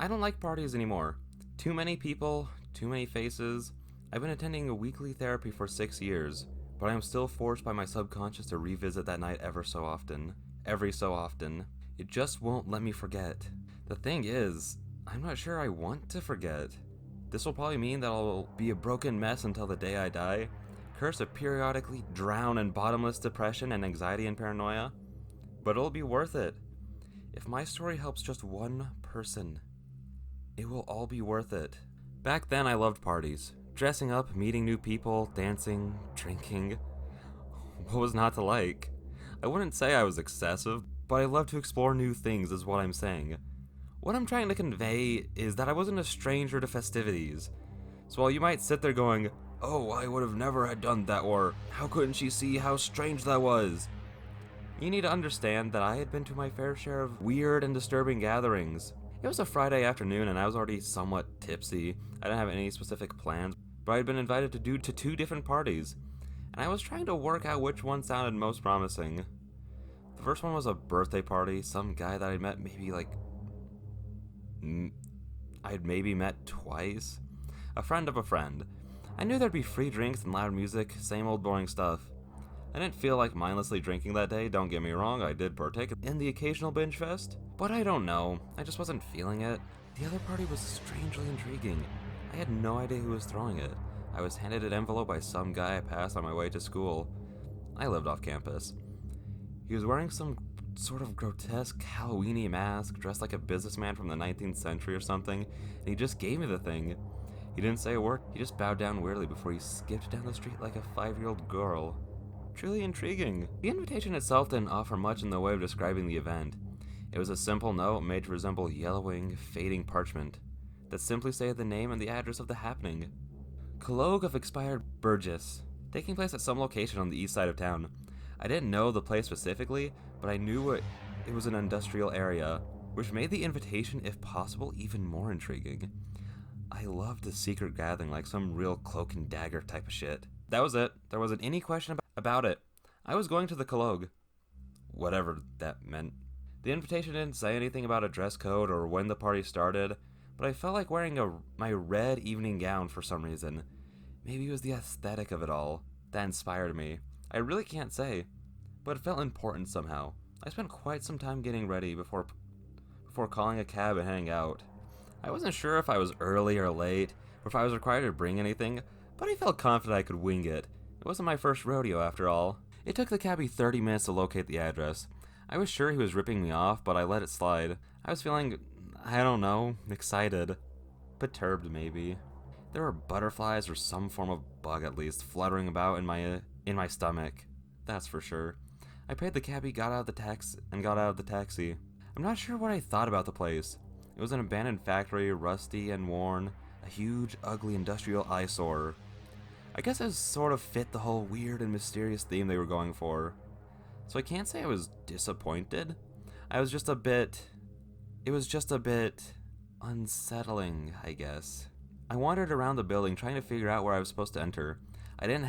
I don't like parties anymore. Too many people, too many faces. I've been attending a weekly therapy for 6 years, but I am still forced by my subconscious to revisit that night ever so often. Every so often. It just won't let me forget. The thing is, I'm not sure I want to forget. This will probably mean that I'll be a broken mess until the day I die, cursed to periodically drown in bottomless depression and anxiety and paranoia, but it'll be worth it. If my story helps just one person, it will all be worth it. Back then I loved parties. Dressing up, meeting new people, dancing, drinking. What was not to like? I wouldn't say I was excessive, but I love to explore new things is what I'm saying. What I'm trying to convey is that I wasn't a stranger to festivities. So while you might sit there going, oh, I would have never had done that, or how couldn't she see how strange that was? You need to understand that I had been to my fair share of weird and disturbing gatherings. It was a Friday afternoon and I was already somewhat tipsy. I didn't have any specific plans, but I had been invited to 2 different parties, and I was trying to work out which one sounded most promising. The first one was a birthday party, some guy that I'd met maybe met twice. A friend of a friend. I knew there'd be free drinks and loud music, same old boring stuff. I didn't feel like mindlessly drinking that day, don't get me wrong, I did partake in the occasional binge fest, but I don't know, I just wasn't feeling it. The other party was strangely intriguing. I had no idea who was throwing it. I was handed an envelope by some guy I passed on my way to school. I lived off campus. He was wearing some sort of grotesque Halloween-y mask, dressed like a businessman from the 19th century or something, and he just gave me the thing. He didn't say a word, he just bowed down weirdly before he skipped down the street like a 5-year-old girl. Truly intriguing. The invitation itself didn't offer much in the way of describing the event. It was a simple note made to resemble yellowing, fading parchment that simply stated the name and the address of the happening. Colloque of Expired Burgess, taking place at some location on the east side of town. I didn't know the place specifically, but I knew it was an industrial area, which made the invitation, if possible, even more intriguing. I loved the secret gathering, like some real cloak and dagger type of shit. That was it. There wasn't any question about it. I was going to the colloque. Whatever that meant. The invitation didn't say anything about a dress code or when the party started, but I felt like wearing my red evening gown for some reason. Maybe it was the aesthetic of it all that inspired me. I really can't say, but it felt important somehow. I spent quite some time getting ready before calling a cab and heading out. I wasn't sure if I was early or late, or if I was required to bring anything, but I felt confident I could wing it. It wasn't my first rodeo after all. It took the cabbie 30 minutes to locate the address. I was sure he was ripping me off, but I let it slide. I was feeling, I don't know, excited. Perturbed, maybe. There were butterflies or some form of bug at least fluttering about in my stomach. That's for sure. I paid the cabbie, got out of the taxi. I'm not sure what I thought about the place. It was an abandoned factory, rusty and worn, a huge, ugly industrial eyesore. I guess it sort of fit the whole weird and mysterious theme they were going for. So I can't say I was disappointed. It was just a bit unsettling, I guess. I wandered around the building trying to figure out where I was supposed to enter. It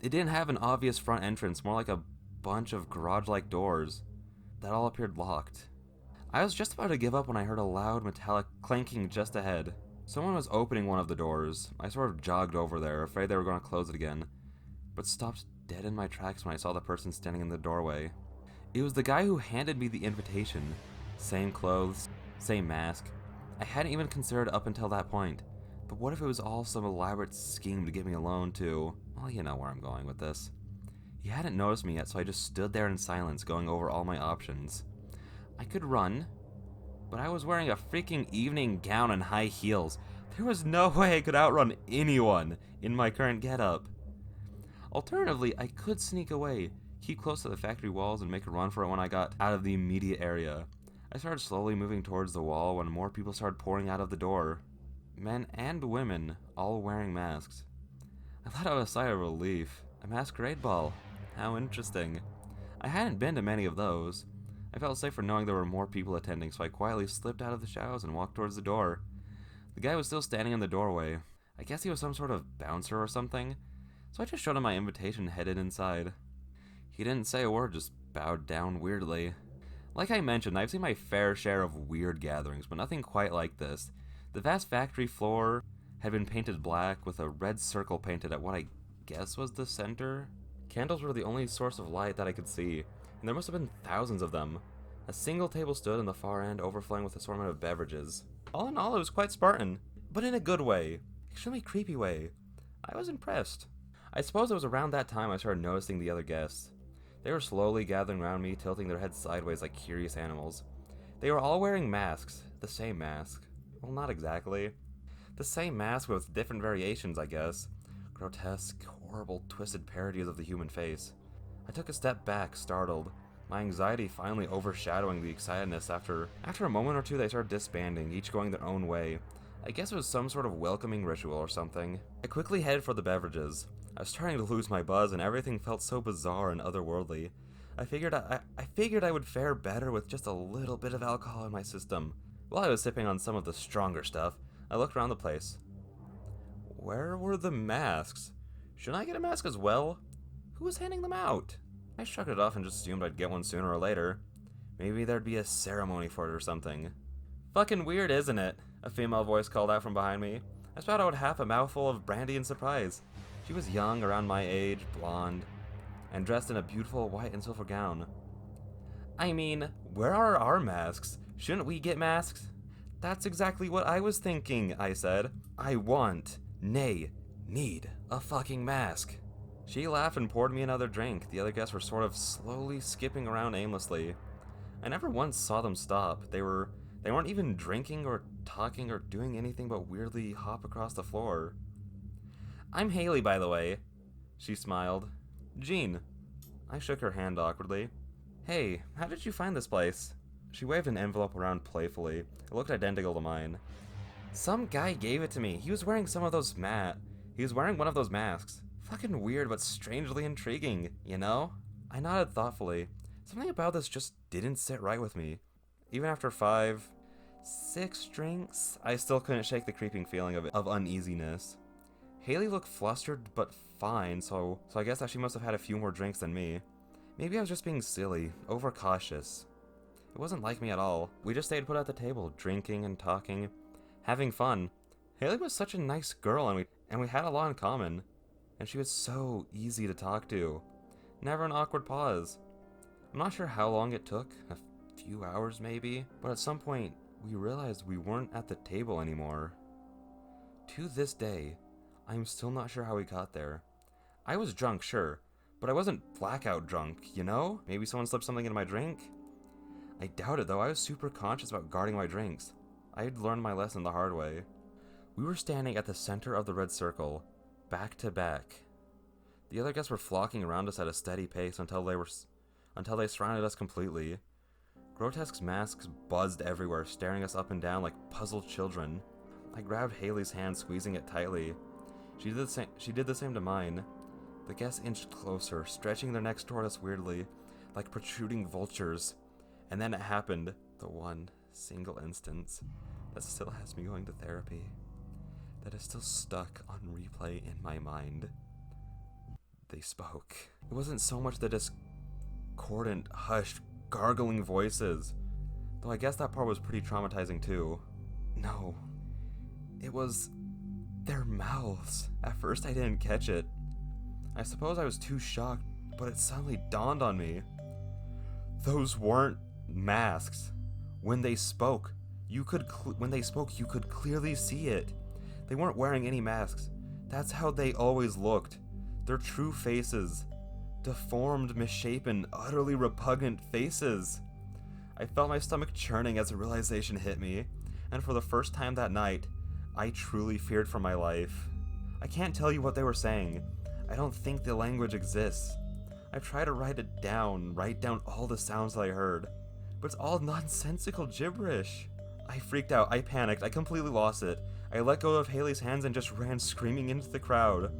didn't have an obvious front entrance, more like a bunch of garage-like doors that all appeared locked. I was just about to give up when I heard a loud metallic clanking just ahead. Someone was opening one of the doors. I sort of jogged over there, afraid they were going to close it again, but stopped dead in my tracks when I saw the person standing in the doorway. It was the guy who handed me the invitation. Same clothes, same mask. I hadn't even considered up until that point. But what if it was all some elaborate scheme to get me alone too? Well, you know where I'm going with this. He hadn't noticed me yet, so I just stood there in silence, going over all my options. I could run, but I was wearing a freaking evening gown and high heels. There was no way I could outrun anyone in my current getup. Alternatively, I could sneak away, keep close to the factory walls, and make a run for it when I got out of the immediate area. I started slowly moving towards the wall when more people started pouring out of the door. Men and women, all wearing masks. I let out a sigh of relief. A masquerade ball. How interesting. I hadn't been to many of those. I felt safer knowing there were more people attending, so I quietly slipped out of the shadows and walked towards the door. The guy was still standing in the doorway. I guess he was some sort of bouncer or something, so I just showed him my invitation and headed inside. He didn't say a word, just bowed down weirdly. Like I mentioned, I've seen my fair share of weird gatherings, but nothing quite like this. The vast factory floor had been painted black with a red circle painted at what I guess was the center. Candles were the only source of light that I could see, and there must have been thousands of them. A single table stood in the far end, overflowing with an assortment of beverages. All in all, it was quite Spartan, but in a good way. Extremely creepy way. I was impressed. I suppose it was around that time I started noticing the other guests. They were slowly gathering around me, tilting their heads sideways like curious animals. They were all wearing masks. The same mask. Well, not exactly. The same mask with different variations, I guess. Grotesque, horrible, twisted parodies of the human face. I took a step back, startled. My anxiety finally overshadowing the excitedness. After a moment or two, they started disbanding, each going their own way. I guess it was some sort of welcoming ritual or something. I quickly headed for the beverages. I was starting to lose my buzz, and everything felt so bizarre and otherworldly. I figured I would fare better with just a little bit of alcohol in my system. While I was sipping on some of the stronger stuff, I looked around the place. Where were the masks? Shouldn't I get a mask as well? Who was handing them out? I shrugged it off and just assumed I'd get one sooner or later. Maybe there'd be a ceremony for it or something. Fucking weird, isn't it? A female voice called out from behind me. I spat out half a mouthful of brandy in surprise. She was young, around my age, blonde, and dressed in a beautiful white and silver gown. I mean, where are our masks? Shouldn't we get masks? That's exactly what I was thinking, I said. I want, nay, need a fucking mask. She laughed and poured me another drink. The other guests were sort of slowly skipping around aimlessly. I never once saw them stop. They weren't even drinking or talking or doing anything but weirdly hop across the floor. I'm Haley, by the way. She smiled. Jean. I shook her hand awkwardly. Hey, how did you find this place? She waved an envelope around playfully. It looked identical to mine. Some guy gave it to me. He was wearing one of those masks. Fucking weird, but strangely intriguing, you know? I nodded thoughtfully. Something about this just didn't sit right with me. Even after 5, 6 drinks, I still couldn't shake the creeping feeling of uneasiness. Haley looked flustered but fine, so I guess that she must have had a few more drinks than me. Maybe I was just being silly, overcautious. It wasn't like me at all. We just stayed put at the table, drinking and talking, having fun. Haley was such a nice girl, and we had a lot in common. And she was so easy to talk to. Never an awkward pause. I'm not sure how long it took, a few hours maybe, but at some point, we realized we weren't at the table anymore. To this day, I'm still not sure how we got there. I was drunk, sure, but I wasn't blackout drunk, you know? Maybe someone slipped something in my drink? I doubt it, though. I was super conscious about guarding my drinks. I had learned my lesson the hard way. We were standing at the center of the red circle, back to back. The other guests were flocking around us at a steady pace until they surrounded us completely. Grotesque's masks buzzed everywhere, staring us up and down like puzzled children. I grabbed Haley's hand, squeezing it tightly. She did the same to mine. The guests inched closer, stretching their necks toward us weirdly, like protruding vultures. And then it happened, the one single instance that still has me going to therapy, that is still stuck on replay in my mind. They spoke. It wasn't so much the discordant, hushed, gargling voices, though I guess that part was pretty traumatizing too. No, it was their mouths. At first I didn't catch it. I suppose I was too shocked, but it suddenly dawned on me. Those weren't masks. When they spoke, you could clearly see it. They weren't wearing any masks. That's how they always looked. Their true faces. Deformed, misshapen, utterly repugnant faces. I felt my stomach churning as the realization hit me, and for the first time that night, I truly feared for my life. I can't tell you what they were saying. I don't think the language exists. I've tried to write down all the sounds that I heard, but it's all nonsensical gibberish. I freaked out, I panicked, I completely lost it. I let go of Haley's hands and just ran screaming into the crowd.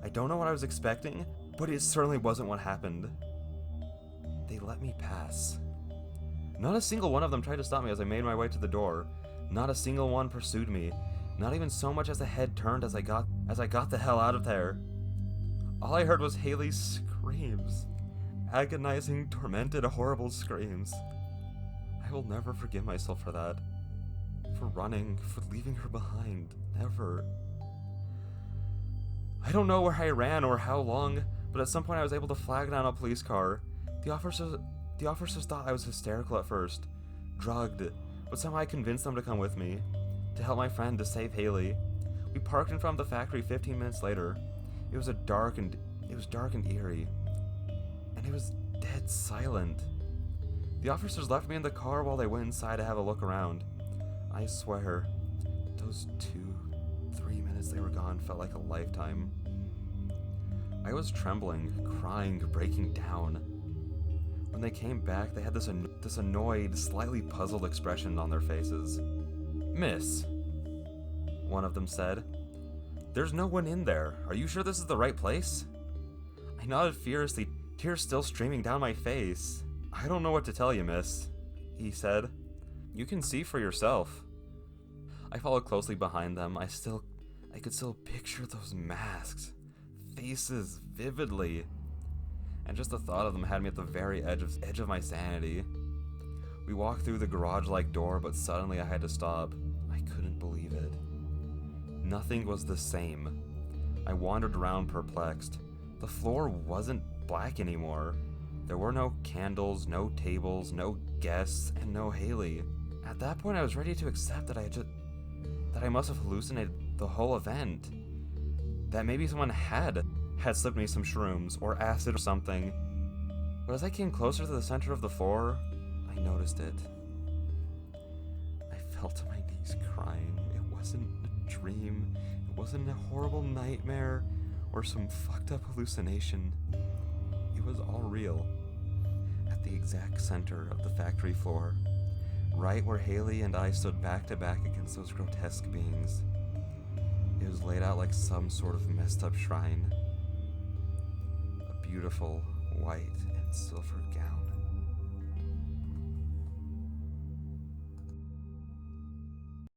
I don't know what I was expecting, but it certainly wasn't what happened. They let me pass. Not a single one of them tried to stop me as I made my way to the door. Not a single one pursued me. Not even so much as a head turned as I got the hell out of there. All I heard was Haley's screams. Agonizing, tormented, horrible screams. will never forgive myself for that. For running, for leaving her behind. Never. I don't know where I ran or how long, but at some point I was able to flag down a police car. The officers thought I was hysterical at first, drugged, but somehow I convinced them to come with me, to help my friend, to save Haley. We parked in front of the factory 15 minutes later. It was dark and eerie, and it was dead silent. The officers left me in the car while they went inside to have a look around. I swear, those 2-3 minutes they were gone felt like a lifetime. I was trembling, crying, breaking down. When they came back, they had this annoyed, slightly puzzled expression on their faces. "Miss," one of them said, "there's no one in there. Are you sure this is the right place?" I nodded furiously, tears still streaming down my face. "I don't know what to tell you, miss," he said. "You can see for yourself." I followed closely behind them. I could still picture those masks, faces vividly, and just the thought of them had me at the very edge of my sanity. We walked through the garage-like door, but suddenly I had to stop. I couldn't believe it. Nothing was the same. I wandered around perplexed. The floor wasn't black anymore. There were no candles, no tables, no guests, and no Haley. At that point, I was ready to accept that I must have hallucinated the whole event. That maybe someone had slipped me some shrooms or acid or something. But as I came closer to the center of the floor, I noticed it. I fell to my knees crying. It wasn't a dream. It wasn't a horrible nightmare or some fucked up hallucination. It was all real. At the exact center of the factory floor, right where Haley and I stood back to back against those grotesque beings. It was laid out like some sort of messed up shrine. A beautiful white and silver